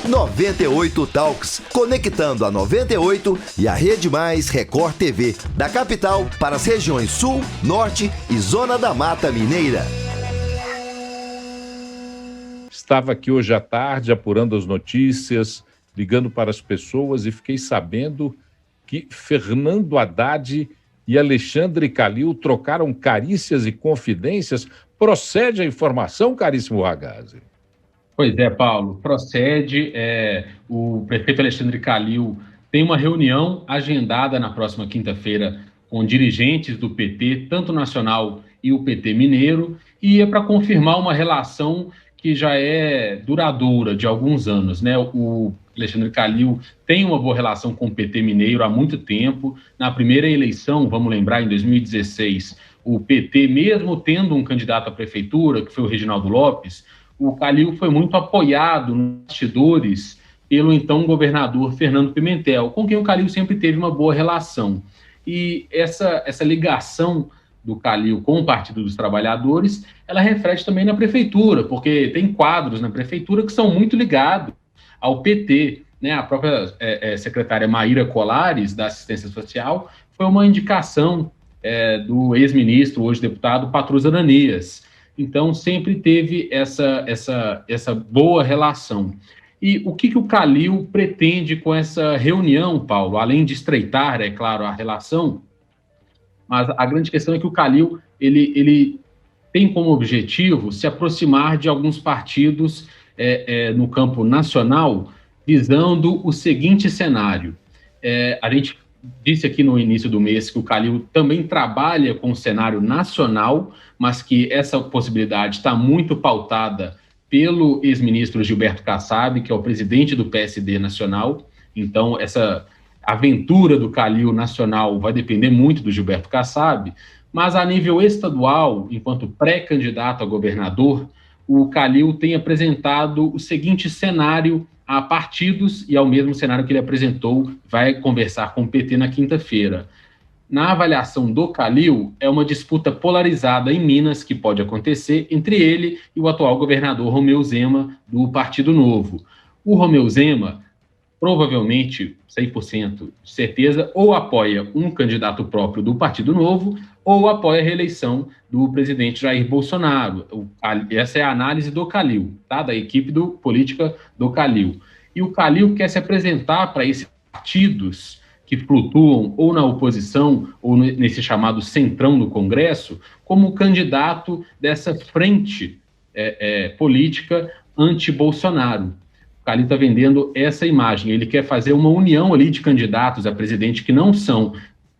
98 Talks, conectando a 98 e a Rede Mais Record TV, da capital para as regiões Sul, Norte e Zona da Mata Mineira. Estava aqui hoje à tarde apurando as notícias, ligando para as pessoas e fiquei sabendo que Fernando Haddad e Alexandre Calil trocaram carícias e confidências. Procede a informação, caríssimo Ragazzi? Pois é, Paulo, procede. O prefeito Alexandre Calil tem uma reunião agendada na próxima quinta-feira com dirigentes do PT, tanto nacional e o PT mineiro, e é para confirmar uma relação que já é duradoura, de alguns anos, né? O Alexandre Calil tem uma boa relação com o PT mineiro há muito tempo. Na primeira eleição, vamos lembrar, em 2016, o PT, mesmo tendo um candidato à prefeitura, que foi o Reginaldo Lopes, o Calil foi muito apoiado nos bastidores pelo então governador Fernando Pimentel, com quem o Calil sempre teve uma boa relação. E essa ligação do Calil com o Partido dos Trabalhadores, ela reflete também na prefeitura, porque tem quadros na prefeitura que são muito ligados ao PT, né? A própria secretária Maíra Colares, da Assistência Social, foi uma indicação do ex-ministro, hoje deputado, Patrus Ananias. Então, sempre teve essa boa relação. E o que o Calil pretende com essa reunião, Paulo? Além de estreitar, é claro, a relação, mas a grande questão é que o Calil ele tem como objetivo se aproximar de alguns partidos no campo nacional, visando o seguinte cenário. A gente disse aqui no início do mês que o Calil também trabalha com o cenário nacional, mas que essa possibilidade está muito pautada pelo ex-ministro Gilberto Kassab, que é o presidente do PSD nacional. Então, essa aventura do Calil nacional vai depender muito do Gilberto Kassab, mas a nível estadual, enquanto pré-candidato a governador, o Calil tem apresentado o seguinte cenário a partidos, e ao mesmo cenário que ele apresentou, vai conversar com o PT na quinta-feira. Na avaliação do Calil, é uma disputa polarizada em Minas que pode acontecer entre ele e o atual governador Romeu Zema, do Partido Novo. O Romeu Zema, provavelmente, 100% de certeza, ou apoia um candidato próprio do Partido Novo, ou apoia a reeleição do presidente Jair Bolsonaro. Essa é a análise do Calil, tá? Da equipe política do Calil. E o Calil quer se apresentar para esses partidos que flutuam ou na oposição ou nesse chamado centrão do Congresso, como candidato dessa frente política anti-Bolsonaro. O Calil está vendendo essa imagem. Ele quer fazer uma união ali de candidatos a presidente que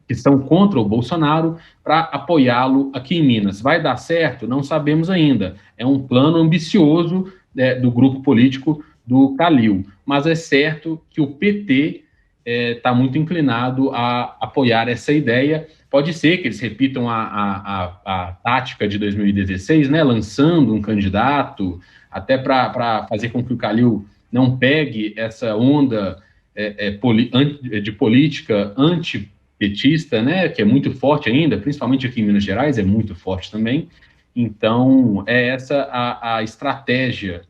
estão contra o Bolsonaro para apoiá-lo aqui em Minas. Vai dar certo? Não sabemos ainda. É um plano ambicioso do grupo político do Calil. Mas é certo que o PT está muito inclinado a apoiar essa ideia. Pode ser que eles repitam a tática de 2016, né, lançando um candidato, até para fazer com que o Calil não pegue essa onda de política antipetista, né, que é muito forte ainda, principalmente aqui em Minas Gerais, é muito forte também. Então, é essa a estratégia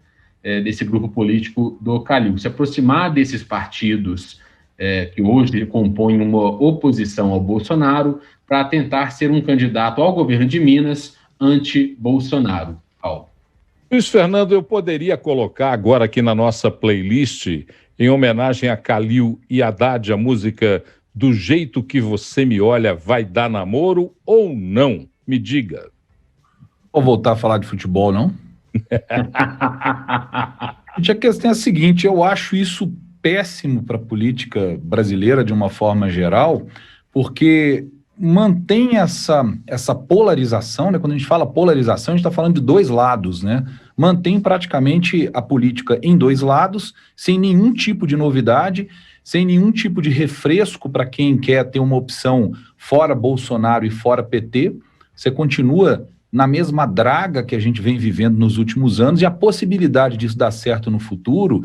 desse grupo político do Calil, se aproximar desses partidos que hoje compõem uma oposição ao Bolsonaro, para tentar ser um candidato ao governo de Minas anti-Bolsonaro. Paulo. Luiz Fernando, eu poderia colocar agora aqui na nossa playlist, em homenagem a Calil e Haddad, a música Do Jeito Que Você Me Olha Vai Dar Namoro ou não? Me diga. Vou voltar a falar de futebol, não? A questão é a seguinte, eu acho isso péssimo para a política brasileira de uma forma geral, porque mantém essa polarização, né? Quando a gente fala polarização, a gente está falando de dois lados, né? Mantém praticamente a política em dois lados, sem nenhum tipo de novidade, sem nenhum tipo de refresco para quem quer ter uma opção fora Bolsonaro e fora PT. Você continua na mesma draga que a gente vem vivendo nos últimos anos, e a possibilidade disso dar certo no futuro,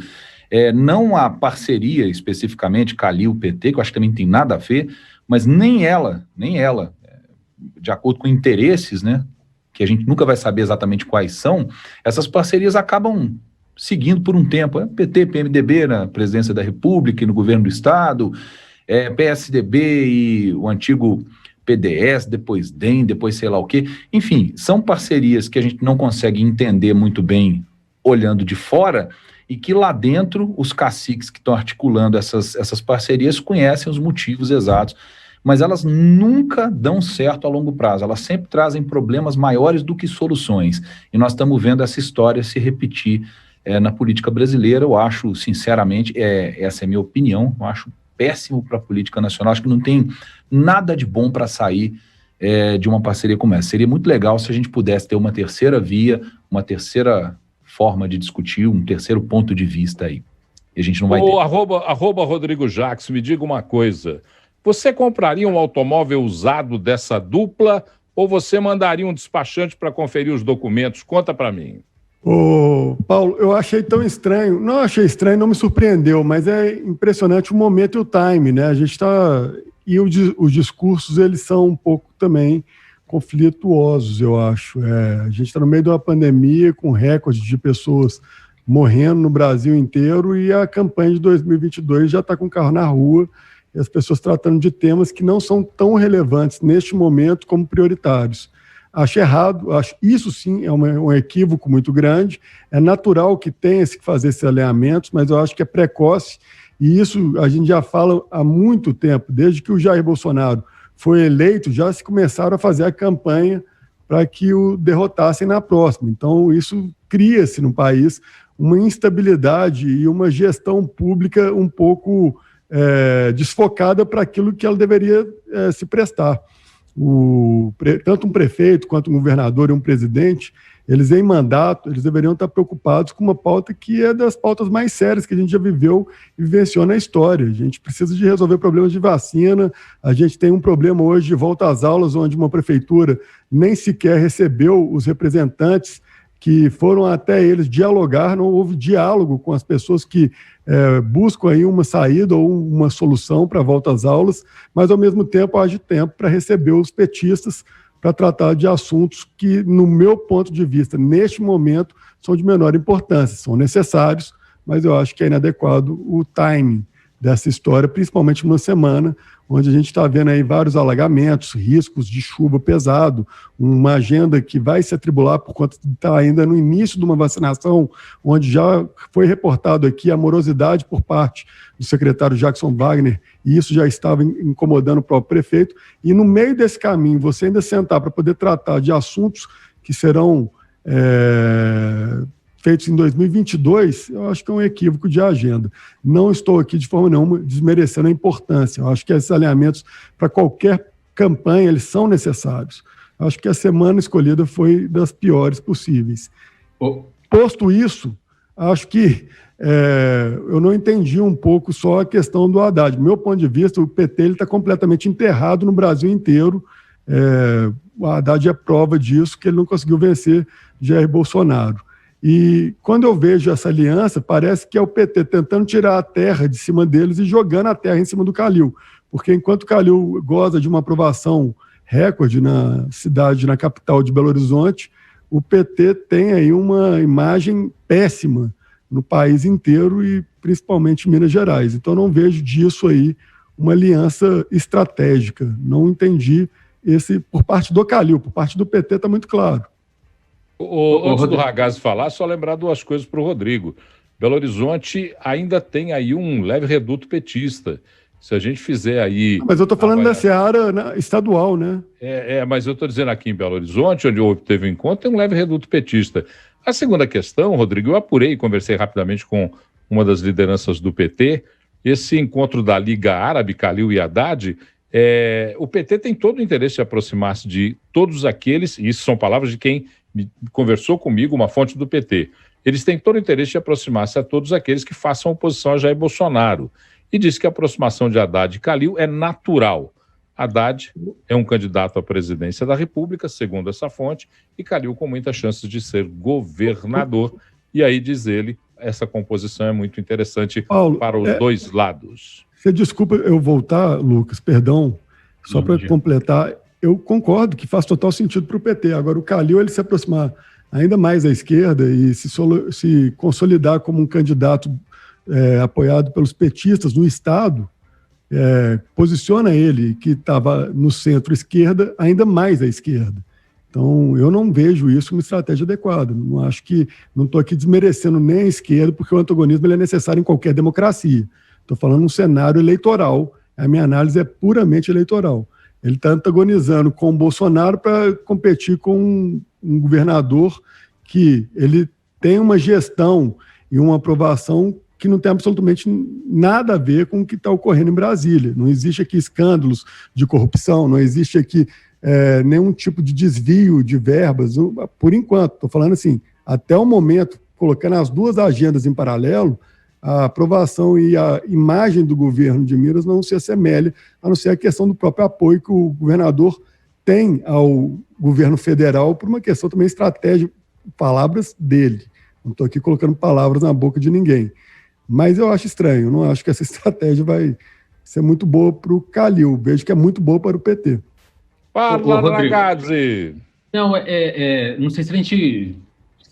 não a parceria especificamente Calil-PT, que eu acho que também tem nada a ver, mas nem ela, de acordo com interesses, né, que a gente nunca vai saber exatamente quais são, essas parcerias acabam seguindo por um tempo. PT, PMDB na presidência da República e no governo do Estado, PSDB e o antigo PDS, depois DEM, depois sei lá o quê. Enfim, são parcerias que a gente não consegue entender muito bem olhando de fora e que lá dentro os caciques que estão articulando essas parcerias conhecem os motivos exatos, mas elas nunca dão certo a longo prazo, elas sempre trazem problemas maiores do que soluções, e nós estamos vendo essa história se repetir na política brasileira. Eu acho, sinceramente, essa é a minha opinião, eu acho péssimo para a política nacional, acho que não tem nada de bom para sair de uma parceria como essa. Seria muito legal se a gente pudesse ter uma terceira via, uma terceira forma de discutir, um terceiro ponto de vista aí. E a gente não vai ter. Arroba Rodrigo Jacques, me diga uma coisa. Você compraria um automóvel usado dessa dupla ou você mandaria um despachante para conferir os documentos? Conta para mim. Ô, Paulo, eu achei tão estranho. Não achei estranho, não me surpreendeu, mas é impressionante o momento e o time, né? A gente está... E os discursos, eles são um pouco também conflituosos, eu acho. A gente está no meio de uma pandemia com recorde de pessoas morrendo no Brasil inteiro e a campanha de 2022 já está com o carro na rua e as pessoas tratando de temas que não são tão relevantes neste momento como prioritários. Acho errado, isso sim é um equívoco muito grande, é natural que tenha que fazer esses alinhamentos, mas eu acho que é precoce, e isso a gente já fala há muito tempo, desde que o Jair Bolsonaro foi eleito, já se começaram a fazer a campanha para que o derrotassem na próxima. Então isso cria-se no país uma instabilidade e uma gestão pública um pouco desfocada para aquilo que ela deveria se prestar. Tanto um prefeito quanto um governador e um presidente, eles em mandato, eles deveriam estar preocupados com uma pauta que é das pautas mais sérias que a gente já viveu e vivenciou na história. A gente precisa de resolver problemas de vacina, a gente tem um problema hoje de volta às aulas, onde uma prefeitura nem sequer recebeu os representantes que foram até eles dialogar, não houve diálogo com as pessoas que buscam aí uma saída ou uma solução para a volta às aulas, mas ao mesmo tempo haja tempo para receber os petistas para tratar de assuntos que, no meu ponto de vista, neste momento, são de menor importância, são necessários, mas eu acho que é inadequado o timing dessa história, principalmente numa semana onde a gente está vendo aí vários alagamentos, riscos de chuva pesado, uma agenda que vai se atribular por conta de estar ainda no início de uma vacinação, onde já foi reportado aqui a morosidade por parte do secretário Jackson Wagner, e isso já estava incomodando o próprio prefeito, e no meio desse caminho, você ainda sentar para poder tratar de assuntos que serão feitos em 2022, eu acho que é um equívoco de agenda. Não estou aqui de forma nenhuma desmerecendo a importância. Eu acho que esses alinhamentos para qualquer campanha, eles são necessários. Eu acho que a semana escolhida foi das piores possíveis. Posto isso, acho que eu não entendi um pouco só a questão do Haddad. Do meu ponto de vista, o PT está completamente enterrado no Brasil inteiro. O Haddad é prova disso, que ele não conseguiu vencer Jair Bolsonaro. E quando eu vejo essa aliança, parece que é o PT tentando tirar a terra de cima deles e jogando a terra em cima do Calil. Porque enquanto o Calil goza de uma aprovação recorde na cidade, na capital de Belo Horizonte, o PT tem aí uma imagem péssima no país inteiro e principalmente em Minas Gerais. Então não vejo disso aí uma aliança estratégica. Não entendi por parte do Calil, por parte do PT está muito claro. Antes do Ragazzi falar, só lembrar duas coisas para o Rodrigo. Belo Horizonte ainda tem aí um leve reduto petista. Se a gente fizer aí... Mas eu estou falando da seara estadual, né? Mas eu estou dizendo aqui em Belo Horizonte, onde teve um encontro, tem um leve reduto petista. A segunda questão, Rodrigo, eu apurei e conversei rapidamente com uma das lideranças do PT. Esse encontro da Liga Árabe, Calil e Haddad, o PT tem todo o interesse de aproximar-se de todos aqueles, e isso são palavras de quem conversou comigo, uma fonte do PT. Eles têm todo o interesse de aproximar-se a todos aqueles que façam oposição a Jair Bolsonaro. E disse que a aproximação de Haddad e Calil é natural. Haddad é um candidato à presidência da República, segundo essa fonte, e Calil com muitas chances de ser governador. E aí, diz ele, essa composição é muito interessante, Paulo, para os dois lados. Você desculpa eu voltar, Lucas, perdão, só para completar. Eu concordo que faz total sentido para o PT. Agora, o Calil, ele se aproximar ainda mais à esquerda e se consolidar como um candidato apoiado pelos petistas no Estado, posiciona ele, que estava no centro-esquerda, ainda mais à esquerda. Então, eu não vejo isso como estratégia adequada. Não estou aqui desmerecendo nem a esquerda, porque o antagonismo ele é necessário em qualquer democracia. Estou falando um cenário eleitoral. A minha análise é puramente eleitoral. Ele está antagonizando com o Bolsonaro para competir com um governador que ele tem uma gestão e uma aprovação que não tem absolutamente nada a ver com o que está ocorrendo em Brasília. Não existe aqui escândalos de corrupção, não existe aqui nenhum tipo de desvio de verbas, por enquanto. Estou falando assim, até o momento, colocando as duas agendas em paralelo, a aprovação e a imagem do governo de Minas não se assemelha, a não ser a questão do próprio apoio que o governador tem ao governo federal por uma questão também estratégica, palavras dele. Não estou aqui colocando palavras na boca de ninguém. Mas eu acho estranho, eu não acho que essa estratégia vai ser muito boa para o Calil. Vejo que é muito boa para o PT. Fala, Ragazzi! Não, não sei se a gente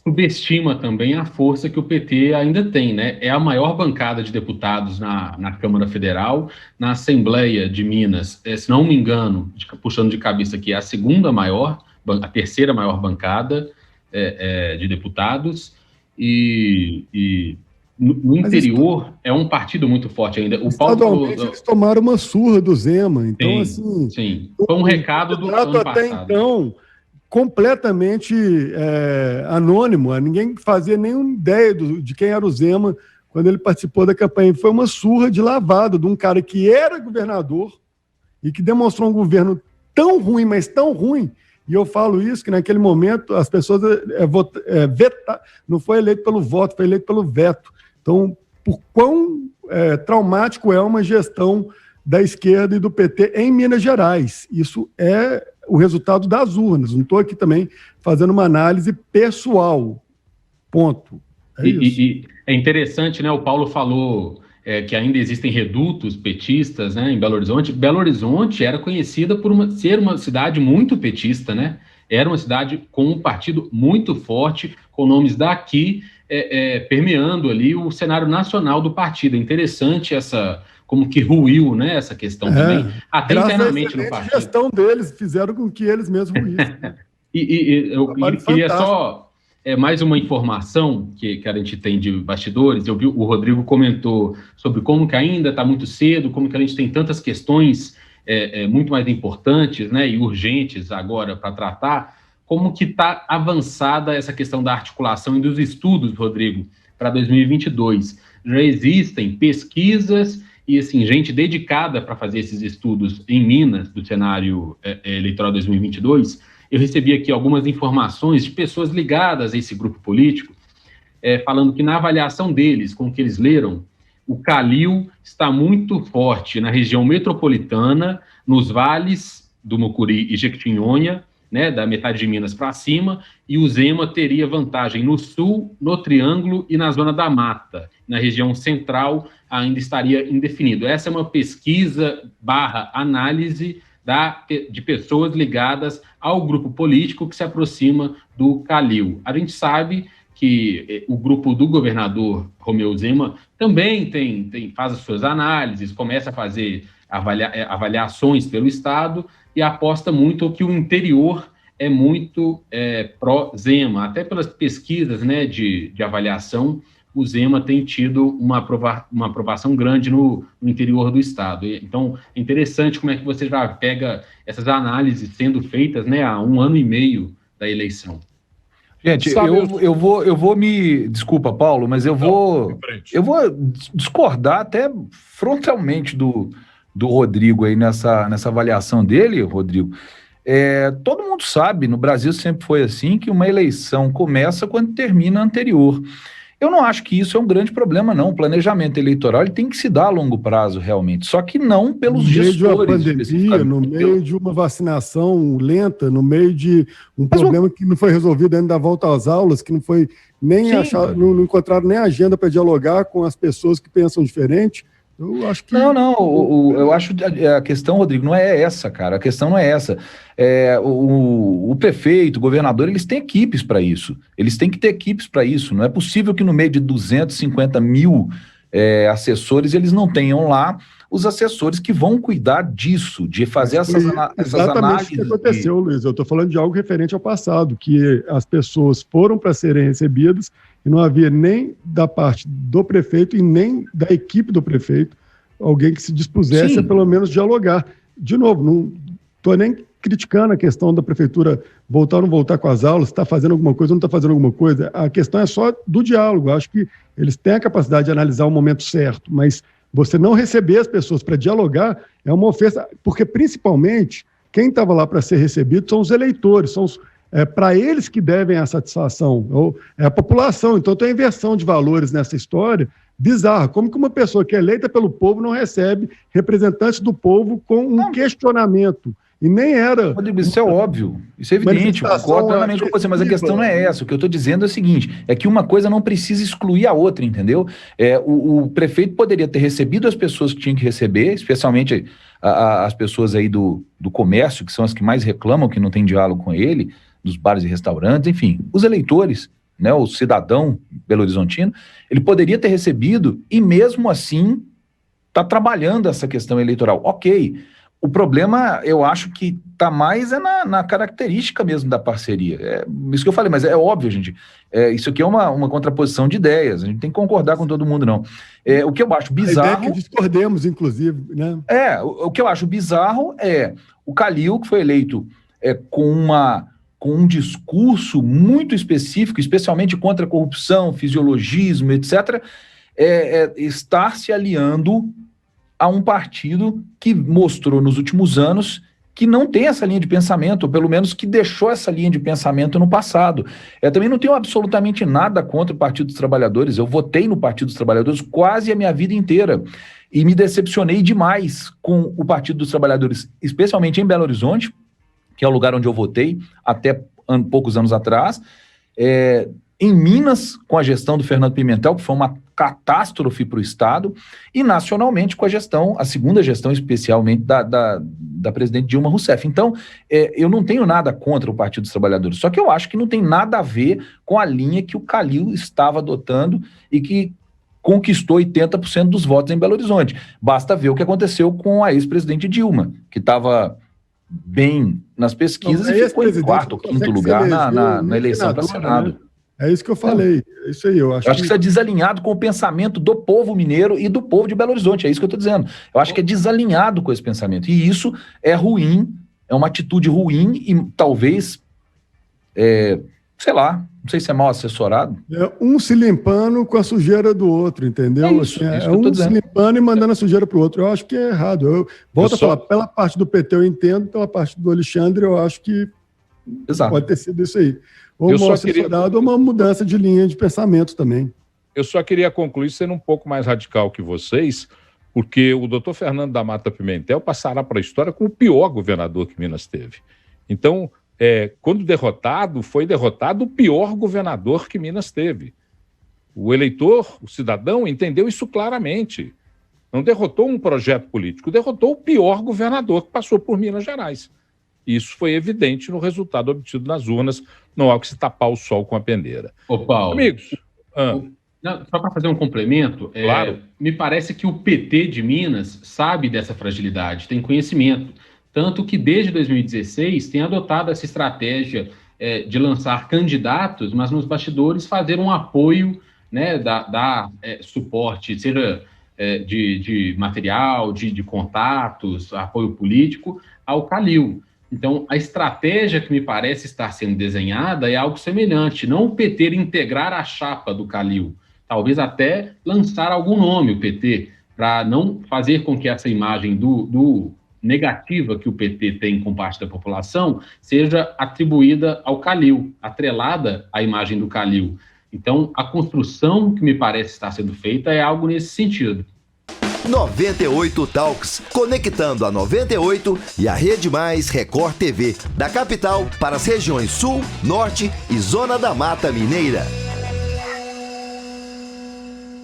subestima também a força que o PT ainda tem, né? É a maior bancada de deputados na Câmara Federal, na Assembleia de Minas, se não me engano, puxando de cabeça aqui, é a segunda maior, a terceira maior bancada de deputados, e no interior é um partido muito forte ainda. O Paulo eles tomaram uma surra do Zema, então sim. Foi um recado do ano passado. Até então, completamente anônimo, ninguém fazia nenhuma ideia de quem era o Zema quando ele participou da campanha. Foi uma surra de lavada de um cara que era governador e que demonstrou um governo tão ruim, mas tão ruim. E eu falo isso, que naquele momento as pessoas não foi eleito pelo voto, foi eleito pelo veto. Então, por quão traumático é uma gestão da esquerda e do PT em Minas Gerais. Isso é o resultado das urnas. Não estou aqui também fazendo uma análise pessoal. Ponto. E é interessante, né? O Paulo falou que ainda existem redutos petistas, né, em Belo Horizonte. Belo Horizonte era conhecida por ser uma cidade muito petista, né? Era uma cidade com um partido muito forte, com nomes daqui permeando ali o cenário nacional do partido. É interessante como que ruiu, né, essa questão também, até internamente no partido. A gestão deles fizeram com que eles mesmos ruíssem. Eu queria só mais uma informação que a gente tem de bastidores. Eu vi, o Rodrigo comentou sobre como que ainda está muito cedo, como que a gente tem tantas questões muito mais importantes, né, e urgentes agora para tratar. Como que está avançada essa questão da articulação e dos estudos, Rodrigo, para 2022? Já existem pesquisas e, assim, gente dedicada para fazer esses estudos em Minas, do cenário eleitoral 2022. Eu recebi aqui algumas informações de pessoas ligadas a esse grupo político, falando que na avaliação deles, com o que eles leram, o Calil está muito forte na região metropolitana, nos vales do Mucuri e Jequitinhonha, né, da metade de Minas para cima, e o Zema teria vantagem no sul, no Triângulo e na Zona da Mata. Na região central ainda estaria indefinido. Essa é uma pesquisa / análise de pessoas ligadas ao grupo político que se aproxima do Calil. A gente sabe que o grupo do governador Romeu Zema também faz as suas análises, começa a fazer avaliações pelo Estado e aposta muito que o interior é muito pró-Zema. Até pelas pesquisas, né, de avaliação, o Zema tem tido uma aprovação grande no interior do Estado. Então, é interessante como é que você já pega essas análises sendo feitas, né, há 1 ano e meio da eleição. Gente, eu vou me... Desculpa, Paulo, mas eu vou discordar até frontalmente do Rodrigo aí nessa avaliação dele, Rodrigo. Todo mundo sabe, no Brasil sempre foi assim, que uma eleição começa quando termina a anterior. Eu não acho que isso é um grande problema, não. O planejamento eleitoral ele tem que se dar a longo prazo, realmente. Só que não pelos gestores. No meio de uma pandemia, no meio de uma vacinação lenta, no meio de um problema que não foi resolvido ainda da volta às aulas, que não foi nem não encontraram nem agenda para dialogar com as pessoas que pensam diferente. Eu acho que... Não, eu acho que a questão, Rodrigo, não é essa, cara. A questão não é essa. O prefeito, o governador, eles têm equipes para isso. Eles têm que ter equipes para isso. Não é possível que no meio de 250 mil assessores, eles não tenham lá os assessores que vão cuidar disso, de fazer essas análises. Exatamente o que aconteceu, Luiz. Eu estou falando de algo referente ao passado, que as pessoas foram para serem recebidas e não havia nem da parte do prefeito e nem da equipe do prefeito alguém que se dispusesse a pelo menos dialogar. De novo, não estou nem criticando a questão da prefeitura voltar ou não voltar com as aulas, está fazendo alguma coisa ou não está fazendo alguma coisa. A questão é só do diálogo. Eu acho que eles têm a capacidade de analisar o momento certo, mas você não receber as pessoas para dialogar é uma ofensa, porque principalmente quem estava lá para ser recebido são os eleitores, são para eles que devem a satisfação, é a população. Então tem uma inversão de valores nessa história bizarra. Como que uma pessoa que é eleita pelo povo não recebe representantes do povo com um questionamento? E nem era... Rodrigo, isso é óbvio, isso é evidente, eu concordo plenamente com você, mas a questão não é essa. O que eu estou dizendo é o seguinte, é que uma coisa não precisa excluir a outra, entendeu? O prefeito poderia ter recebido as pessoas que tinham que receber, especialmente as pessoas aí do comércio, que são as que mais reclamam, que não tem diálogo com ele, dos bares e restaurantes, enfim, os eleitores, né, o cidadão belo-horizontino, ele poderia ter recebido e mesmo assim está trabalhando essa questão eleitoral. Ok. O problema, eu acho que está mais na característica mesmo da parceria. É isso que eu falei, mas é óbvio, gente. Isso aqui é uma contraposição de ideias. A gente tem que concordar com todo mundo, não. O que eu acho bizarro... A ideia é que discordemos, inclusive, né? O que eu acho bizarro é o Calil, que foi eleito com um discurso muito específico, especialmente contra a corrupção, fisiologismo, etc., estar se aliando a um partido que mostrou nos últimos anos que não tem essa linha de pensamento, ou pelo menos que deixou essa linha de pensamento no passado. Eu também não tenho absolutamente nada contra o Partido dos Trabalhadores. Eu votei no Partido dos Trabalhadores quase a minha vida inteira e me decepcionei demais com o Partido dos Trabalhadores, especialmente em Belo Horizonte, que é o lugar onde eu votei até poucos anos atrás, em Minas, com a gestão do Fernando Pimentel, que foi uma catástrofe para o Estado, e nacionalmente com a segunda gestão, especialmente da presidente Dilma Rousseff. Então, eu não tenho nada contra o Partido dos Trabalhadores, só que eu acho que não tem nada a ver com a linha que o Calil estava adotando e que conquistou 80% dos votos em Belo Horizonte. Basta ver o que aconteceu com a ex-presidente Dilma, que estava bem nas pesquisas e ficou em quarto ou quinto lugar na eleição para Senado. Né? É isso que eu falei, é isso aí. Eu acho que isso é desalinhado com o pensamento do povo mineiro e do povo de Belo Horizonte, é isso que eu estou dizendo. Eu acho que é desalinhado com esse pensamento, e isso é ruim, é uma atitude ruim e talvez, sei lá, não sei se é mal assessorado. Um se limpando com a sujeira do outro, entendeu? É isso, um se limpando e mandando a sujeira para o outro. Eu acho que é errado. Eu volto a falar, pela parte do PT eu entendo, pela parte do Alexandre eu acho que pode ter sido isso aí. Ou uma assessorado ou uma mudança de linha de pensamento também. Eu só queria concluir sendo um pouco mais radical que vocês, porque o doutor Fernando da Mata Pimentel passará para a história como o pior governador que Minas teve. Então, quando derrotado, foi derrotado o pior governador que Minas teve. O eleitor, o cidadão, entendeu isso claramente. Não derrotou um projeto político, derrotou o pior governador que passou por Minas Gerais. Isso foi evidente no resultado obtido nas urnas, não há que se tapar o sol com a peneira. Ô, Paulo, amigos, só para fazer um complemento, claro. Me parece que o PT de Minas sabe dessa fragilidade, tem conhecimento, tanto que desde 2016 tem adotado essa estratégia de lançar candidatos, mas nos bastidores fazer um apoio, né, dar suporte, seja de material, de contatos, apoio político ao Calil. Então, a estratégia que me parece estar sendo desenhada é algo semelhante, não o PT integrar a chapa do Calil, talvez até lançar algum nome, o PT, para não fazer com que essa imagem do negativa que o PT tem com parte da população seja atribuída ao Calil, atrelada à imagem do Calil. Então, a construção que me parece estar sendo feita é algo nesse sentido. 98 Talks, conectando a 98 e a Rede Mais Record TV, da capital para as regiões Sul, Norte e Zona da Mata Mineira.